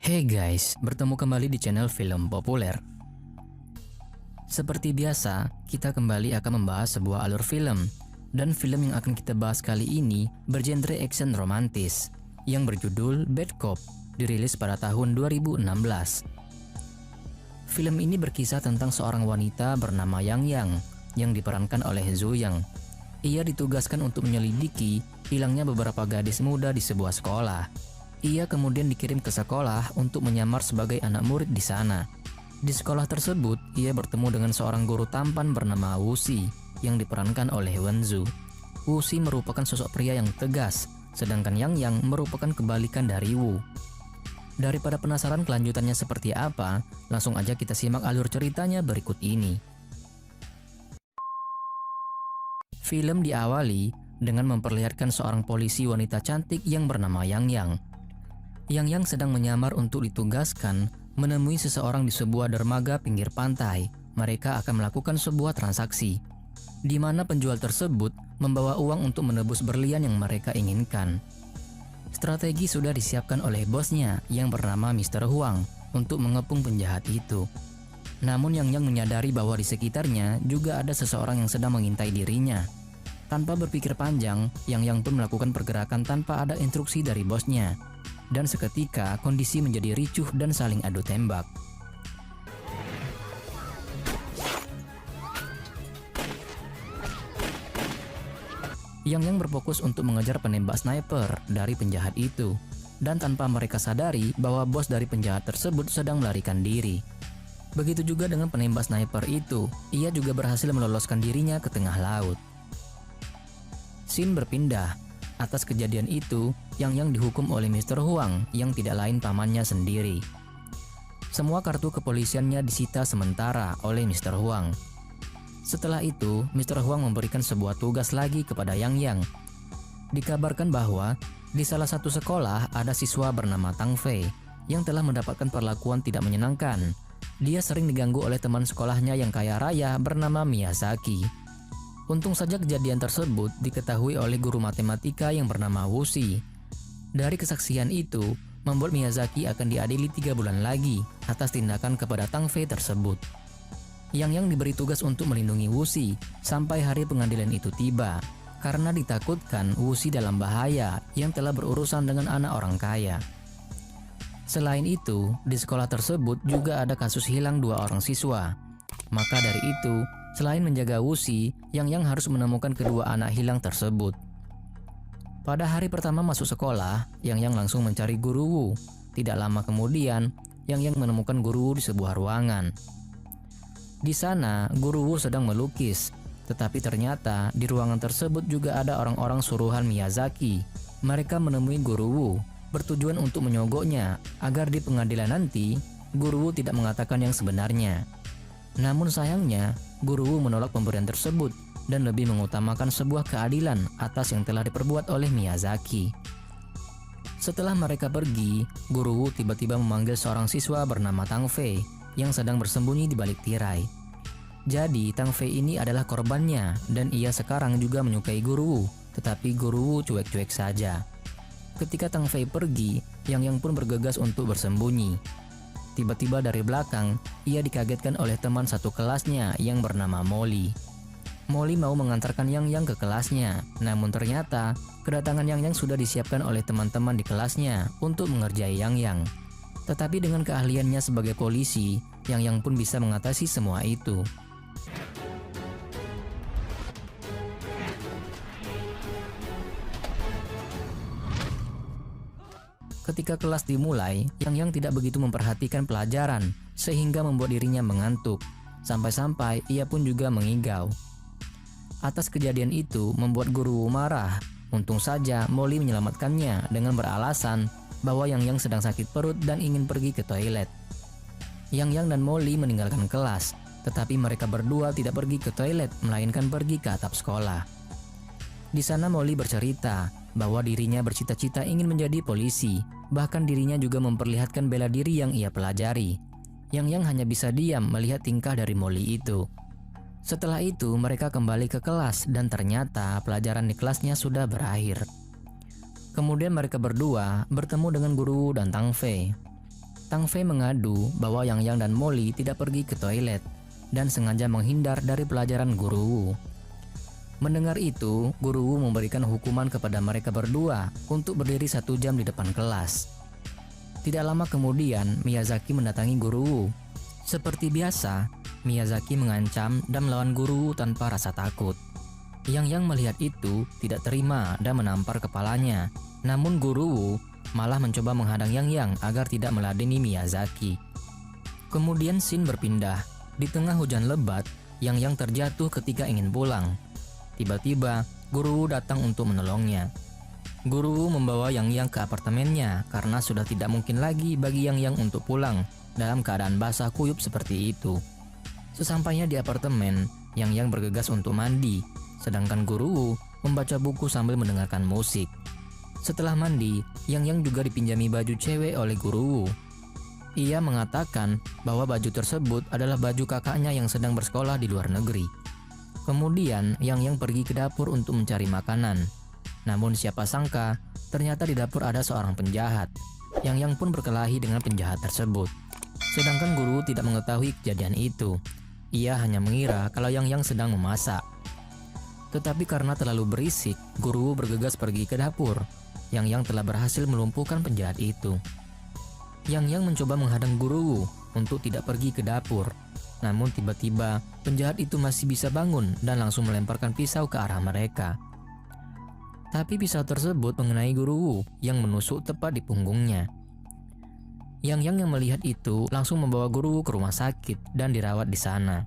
Hey guys, bertemu kembali di channel Film Populer. Seperti biasa, kita kembali akan membahas sebuah alur film. Dan film yang akan kita bahas kali ini bergenre action romantis yang berjudul Bad Cop, dirilis pada tahun 2016. Film ini berkisah tentang seorang wanita bernama Yang yang diperankan oleh Zhu Yang. Ia ditugaskan untuk menyelidiki hilangnya beberapa gadis muda di sebuah sekolah. Ia kemudian dikirim ke sekolah untuk menyamar sebagai anak murid di sana. Di sekolah tersebut, ia bertemu dengan seorang guru tampan bernama Wuxi yang diperankan oleh Wenzu. Wuxi merupakan sosok pria yang tegas, sedangkan Yang merupakan kebalikan dari Wu. Daripada penasaran kelanjutannya seperti apa, langsung aja kita simak alur ceritanya berikut ini. Film diawali dengan memperlihatkan seorang polisi wanita cantik yang bernama Yang sedang menyamar untuk ditugaskan menemui seseorang di sebuah dermaga pinggir pantai. Mereka akan melakukan sebuah transaksi, di mana penjual tersebut membawa uang untuk menebus berlian yang mereka inginkan. Strategi sudah disiapkan oleh bosnya yang bernama Mr. Huang untuk mengepung penjahat itu. Namun Yang menyadari bahwa di sekitarnya juga ada seseorang yang sedang mengintai dirinya. Tanpa berpikir panjang, Yang pun melakukan pergerakan tanpa ada instruksi dari bosnya. Dan seketika kondisi menjadi ricuh dan saling adu tembak. Yang berfokus untuk mengejar penembak sniper dari penjahat itu. Dan tanpa mereka sadari bahwa bos dari penjahat tersebut sedang melarikan diri. Begitu juga dengan penembak sniper itu, ia juga berhasil meloloskan dirinya ke tengah laut. Scene berpindah. Atas kejadian itu, Yang dihukum oleh Mr. Huang yang tidak lain pamannya sendiri. Semua kartu kepolisiannya disita sementara oleh Mr. Huang. Setelah itu, Mr. Huang memberikan sebuah tugas lagi kepada Yang. Dikabarkan bahwa di salah satu sekolah ada siswa bernama Tang Fei yang telah mendapatkan perlakuan tidak menyenangkan. Dia sering diganggu oleh teman sekolahnya yang kaya raya bernama Miyazaki. Untung saja kejadian tersebut diketahui oleh guru matematika yang bernama Wuxi. Dari kesaksian itu, membuat Miyazaki akan diadili 3 bulan lagi atas tindakan kepada Tang Fei tersebut. Yang diberi tugas untuk melindungi Wuxi sampai hari pengadilan itu tiba, karena ditakutkan Wuxi dalam bahaya yang telah berurusan dengan anak orang kaya. Selain itu, di sekolah tersebut juga ada kasus hilang 2 orang siswa. Maka dari itu, selain menjaga Wuxi, Yang harus menemukan kedua anak hilang tersebut. Pada hari pertama masuk sekolah, Yang langsung mencari guru Wu. Tidak lama kemudian, Yang menemukan guru Wu di sebuah ruangan. Di sana, guru Wu sedang melukis. Tetapi ternyata di ruangan tersebut juga ada orang-orang suruhan Miyazaki. Mereka menemui guru Wu, bertujuan untuk menyogoknya agar di pengadilan nanti, guru Wu tidak mengatakan yang sebenarnya. Namun sayangnya, guru Wu menolak pemberian tersebut dan lebih mengutamakan sebuah keadilan atas yang telah diperbuat oleh Miyazaki. Setelah mereka pergi, guru Wu tiba-tiba memanggil seorang siswa bernama Tang Fei yang sedang bersembunyi di balik tirai. Jadi Tang Fei ini adalah korbannya dan ia sekarang juga menyukai guru Wu, tetapi guru Wu cuek-cuek saja. Ketika Tang Fei pergi, Yang pun bergegas untuk bersembunyi. Tiba-tiba dari belakang, ia dikagetkan oleh teman satu kelasnya yang bernama Molly. Molly mau mengantarkan Yang ke kelasnya, namun ternyata kedatangan Yang sudah disiapkan oleh teman-teman di kelasnya untuk mengerjai Yang. Tetapi dengan keahliannya sebagai polisi, Yang pun bisa mengatasi semua itu. Ketika kelas dimulai, Yang tidak begitu memperhatikan pelajaran, sehingga membuat dirinya mengantuk. Sampai-sampai ia pun juga mengigau. Atas kejadian itu membuat guru Wu marah. Untung saja Molly menyelamatkannya dengan beralasan bahwa Yang sedang sakit perut dan ingin pergi ke toilet. Yang dan Molly meninggalkan kelas, tetapi mereka berdua tidak pergi ke toilet, melainkan pergi ke atap sekolah. Di sana Molly bercerita bahwa dirinya bercita-cita ingin menjadi polisi, bahkan dirinya juga memperlihatkan bela diri yang ia pelajari. Yang hanya bisa diam melihat tingkah dari Molly itu. Setelah itu mereka kembali ke kelas dan ternyata pelajaran di kelasnya sudah berakhir. Kemudian mereka berdua bertemu dengan guru dan Tang Fei. Tang Fei mengadu bahwa Yang Yang dan Molly tidak pergi ke toilet dan sengaja menghindar dari pelajaran Guru Wu. Mendengar itu, Guru Wu memberikan hukuman kepada mereka berdua untuk berdiri 1 jam di depan kelas. Tidak lama kemudian, Miyazaki mendatangi Guru Wu. Seperti biasa, Miyazaki mengancam dan melawan Guru Wu tanpa rasa takut. Yang melihat itu tidak terima dan menampar kepalanya. Namun Guru Wu malah mencoba menghadang Yang agar tidak meladeni Miyazaki. Kemudian scene berpindah. Di tengah hujan lebat, Yang terjatuh ketika ingin pulang. Tiba-tiba, Guru Wu datang untuk menolongnya. Guru Wu membawa Yang ke apartemennya karena sudah tidak mungkin lagi bagi Yang untuk pulang dalam keadaan basah kuyup seperti itu. Sesampainya di apartemen, Yang bergegas untuk mandi, sedangkan Guru Wu membaca buku sambil mendengarkan musik. Setelah mandi, Yang juga dipinjami baju cewek oleh Guru Wu. Ia mengatakan bahwa baju tersebut adalah baju kakaknya yang sedang bersekolah di luar negeri. Kemudian Yang pergi ke dapur untuk mencari makanan. Namun siapa sangka, ternyata di dapur ada seorang penjahat. Yang pun berkelahi dengan penjahat tersebut. Sedangkan Guru tidak mengetahui kejadian itu. Ia hanya mengira kalau Yang sedang memasak. Tetapi karena terlalu berisik, Guru bergegas pergi ke dapur. Yang telah berhasil melumpuhkan penjahat itu. Yang mencoba menghadang Guru untuk tidak pergi ke dapur. Namun tiba-tiba penjahat itu masih bisa bangun dan langsung melemparkan pisau ke arah mereka. Tapi pisau tersebut mengenai Guru Wu yang menusuk tepat di punggungnya. Yang melihat itu langsung membawa Guru Wu ke rumah sakit dan dirawat di sana.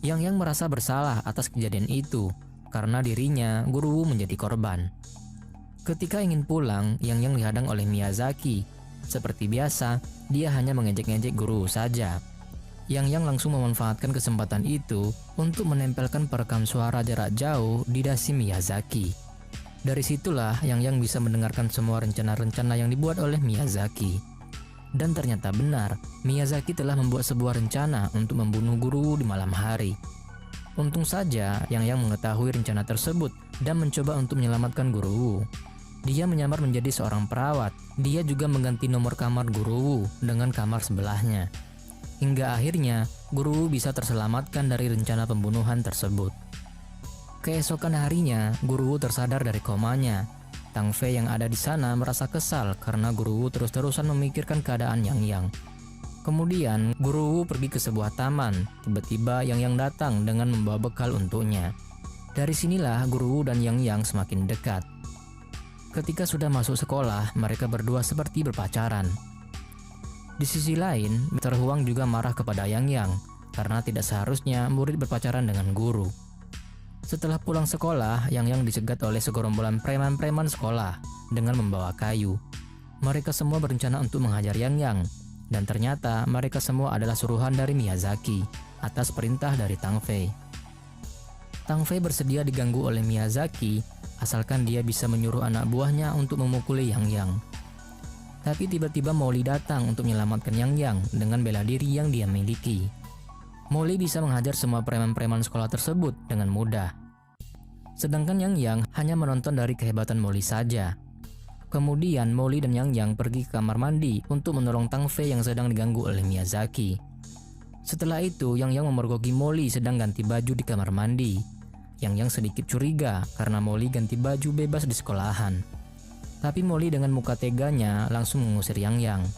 Yang merasa bersalah atas kejadian itu karena dirinya Guru Wu menjadi korban. Ketika ingin pulang, Yang dihadang oleh Miyazaki. Seperti biasa, dia hanya mengejek-ngejek Guru Wu saja. Yang langsung memanfaatkan kesempatan itu untuk menempelkan perekam suara jarak jauh di dasi Miyazaki. Dari situlah Yang bisa mendengarkan semua rencana-rencana yang dibuat oleh Miyazaki. Dan ternyata benar, Miyazaki telah membuat sebuah rencana untuk membunuh Guru Wu di malam hari. Untung saja Yang mengetahui rencana tersebut dan mencoba untuk menyelamatkan Guru Wu. Dia menyamar menjadi seorang perawat. Dia juga mengganti nomor kamar Guru Wu dengan kamar sebelahnya. Hingga akhirnya, Guru Wu bisa terselamatkan dari rencana pembunuhan tersebut. Keesokan harinya, Guru Wu tersadar dari komanya. Tang Fei yang ada di sana merasa kesal karena Guru Wu terus-terusan memikirkan keadaan Yang. Kemudian, Guru Wu pergi ke sebuah taman. Tiba-tiba Yang datang dengan membawa bekal untuknya. Dari sinilah Guru Wu dan Yang semakin dekat. Ketika sudah masuk sekolah, mereka berdua seperti berpacaran. Di sisi lain, Mr. Huang juga marah kepada Yang karena tidak seharusnya murid berpacaran dengan guru. Setelah pulang sekolah, Yang dicegat oleh segerombolan preman-preman sekolah dengan membawa kayu. Mereka semua berencana untuk menghajar Yang, dan ternyata mereka semua adalah suruhan dari Miyazaki atas perintah dari Tang Fei. Tang Fei bersedia diganggu oleh Miyazaki asalkan dia bisa menyuruh anak buahnya untuk memukuli Yang. Tapi tiba-tiba Molly datang untuk menyelamatkan Yang dengan bela diri yang dia miliki. Molly bisa menghajar semua preman-preman sekolah tersebut dengan mudah. Sedangkan Yang hanya menonton dari kehebatan Molly saja. Kemudian Molly dan Yang pergi ke kamar mandi untuk menolong Tang Fei yang sedang diganggu oleh Miyazaki. Setelah itu Yang memergoki Molly sedang ganti baju di kamar mandi. Yang sedikit curiga karena Molly ganti baju bebas di sekolahan. Tapi Molly dengan muka teganya langsung mengusir Yang.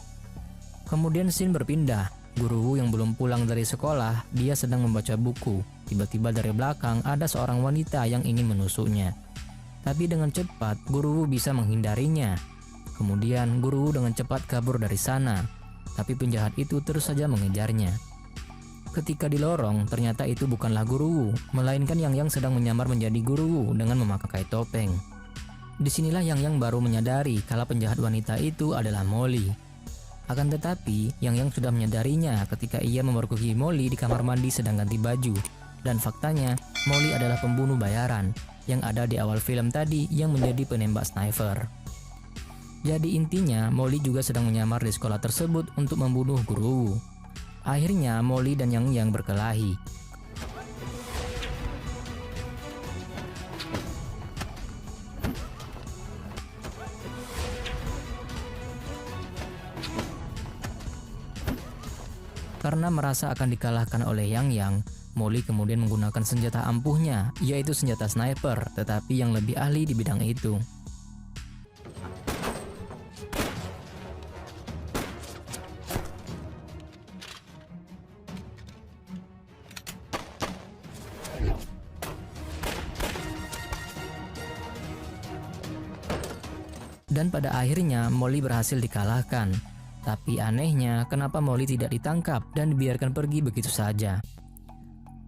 Kemudian scene berpindah. Guru Wu yang belum pulang dari sekolah, dia sedang membaca buku. Tiba-tiba dari belakang ada seorang wanita yang ingin menusuknya. Tapi dengan cepat Guru Wu bisa menghindarinya. Kemudian Guru Wu dengan cepat kabur dari sana. Tapi penjahat itu terus saja mengejarnya. Ketika di lorong, ternyata itu bukanlah Guru Wu, melainkan Yang sedang menyamar menjadi Guru Wu dengan memakai topeng. Disinilah Yang baru menyadari kalau penjahat wanita itu adalah Molly. Akan tetapi, Yang sudah menyadarinya ketika ia memergoki Molly di kamar mandi sedang ganti baju. Dan faktanya, Molly adalah pembunuh bayaran yang ada di awal film tadi yang menjadi penembak sniper. Jadi intinya, Molly juga sedang menyamar di sekolah tersebut untuk membunuh Guru Wu. Akhirnya, Molly dan Yang berkelahi. Karena merasa akan dikalahkan oleh Yang, Molly kemudian menggunakan senjata ampuhnya, yaitu senjata sniper, tetapi yang lebih ahli di bidang itu. Dan pada akhirnya Molly berhasil dikalahkan. Tapi anehnya, kenapa Molly tidak ditangkap dan dibiarkan pergi begitu saja?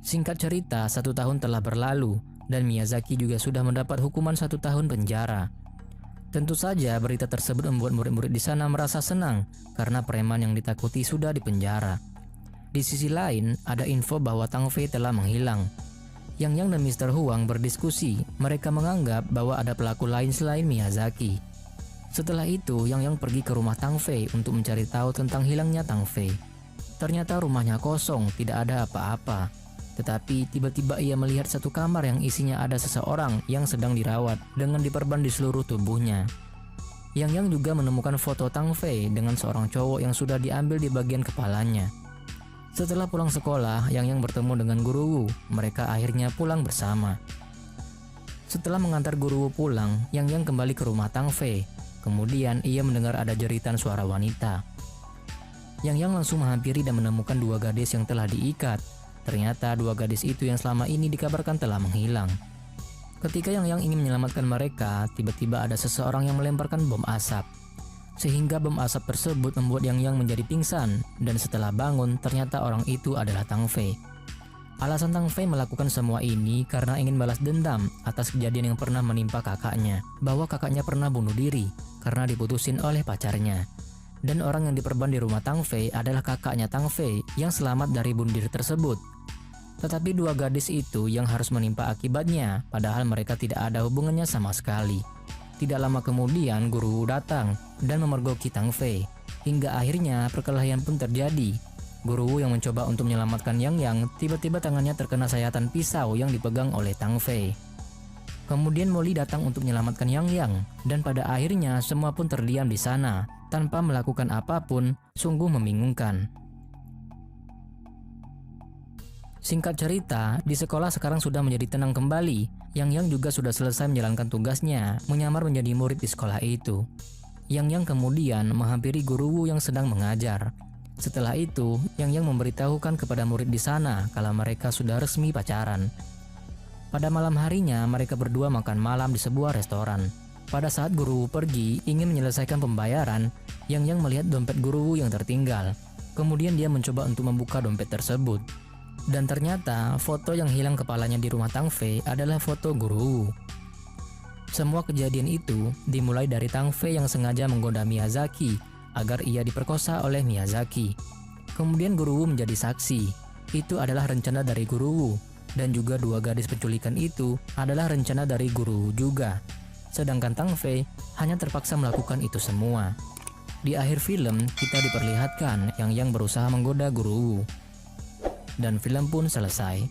Singkat cerita, 1 tahun telah berlalu, dan Miyazaki juga sudah mendapat hukuman 1 tahun penjara. Tentu saja berita tersebut membuat murid-murid di sana merasa senang, karena preman yang ditakuti sudah dipenjara. Di sisi lain, ada info bahwa Tang Fei telah menghilang. Yang dan Mr. Huang berdiskusi, mereka menganggap bahwa ada pelaku lain selain Miyazaki. Setelah itu, Yang pergi ke rumah Tang Fei untuk mencari tahu tentang hilangnya Tang Fei. Ternyata rumahnya kosong, tidak ada apa-apa. Tetapi tiba-tiba ia melihat satu kamar yang isinya ada seseorang yang sedang dirawat dengan diperban di seluruh tubuhnya. Yang juga menemukan foto Tang Fei dengan seorang cowok yang sudah diambil di bagian kepalanya. Setelah pulang sekolah, Yang bertemu dengan Guru Wu. Mereka akhirnya pulang bersama. Setelah mengantar Guru Wu pulang, Yang kembali ke rumah Tang Fei. Kemudian ia mendengar ada jeritan suara wanita. Yang langsung menghampiri dan menemukan 2 gadis yang telah diikat. Ternyata 2 gadis itu yang selama ini dikabarkan telah menghilang. Ketika Yang ingin menyelamatkan mereka, tiba-tiba ada seseorang yang melemparkan bom asap. Sehingga bom asap tersebut membuat Yang menjadi pingsan, dan setelah bangun ternyata orang itu adalah Tang Fei. Alasan Tang Fei melakukan semua ini karena ingin balas dendam atas kejadian yang pernah menimpa kakaknya, bahwa kakaknya pernah bunuh diri karena diputusin oleh pacarnya. Dan orang yang diperban di rumah Tang Fei adalah kakaknya Tang Fei yang selamat dari bunuh diri tersebut. Tetapi 2 gadis itu yang harus menimpa akibatnya, padahal mereka tidak ada hubungannya sama sekali. Tidak lama kemudian Guru Wu datang dan memergoki Tang Fei, hingga akhirnya perkelahian pun terjadi. Guru Wu yang mencoba untuk menyelamatkan Yang, tiba-tiba tangannya terkena sayatan pisau yang dipegang oleh Tang Fei. Kemudian Molly datang untuk menyelamatkan Yang, dan pada akhirnya semua pun terdiam di sana, tanpa melakukan apapun, sungguh membingungkan. Singkat cerita, di sekolah sekarang sudah menjadi tenang kembali. Yang juga sudah selesai menjalankan tugasnya, menyamar menjadi murid di sekolah itu. Yang kemudian menghampiri Guru Wu yang sedang mengajar. Setelah itu, Yang memberitahukan kepada murid di sana kalau mereka sudah resmi pacaran. Pada malam harinya, mereka berdua makan malam di sebuah restoran. Pada saat Guru Wu pergi, ingin menyelesaikan pembayaran, Yang melihat dompet Guru Wu yang tertinggal. Kemudian dia mencoba untuk membuka dompet tersebut. Dan ternyata, foto yang hilang kepalanya di rumah Tang Fei adalah foto Guru Wu. Semua kejadian itu dimulai dari Tang Fei yang sengaja menggoda Miyazaki agar ia diperkosa oleh Miyazaki. Kemudian Guru Wu menjadi saksi. Itu adalah rencana dari Guru Wu, dan juga 2 gadis penculikan itu adalah rencana dari Guru Wu juga. Sedangkan Tang Fei hanya terpaksa melakukan itu semua. Di akhir film, kita diperlihatkan Yang berusaha menggoda Guru Wu. Dan film pun selesai.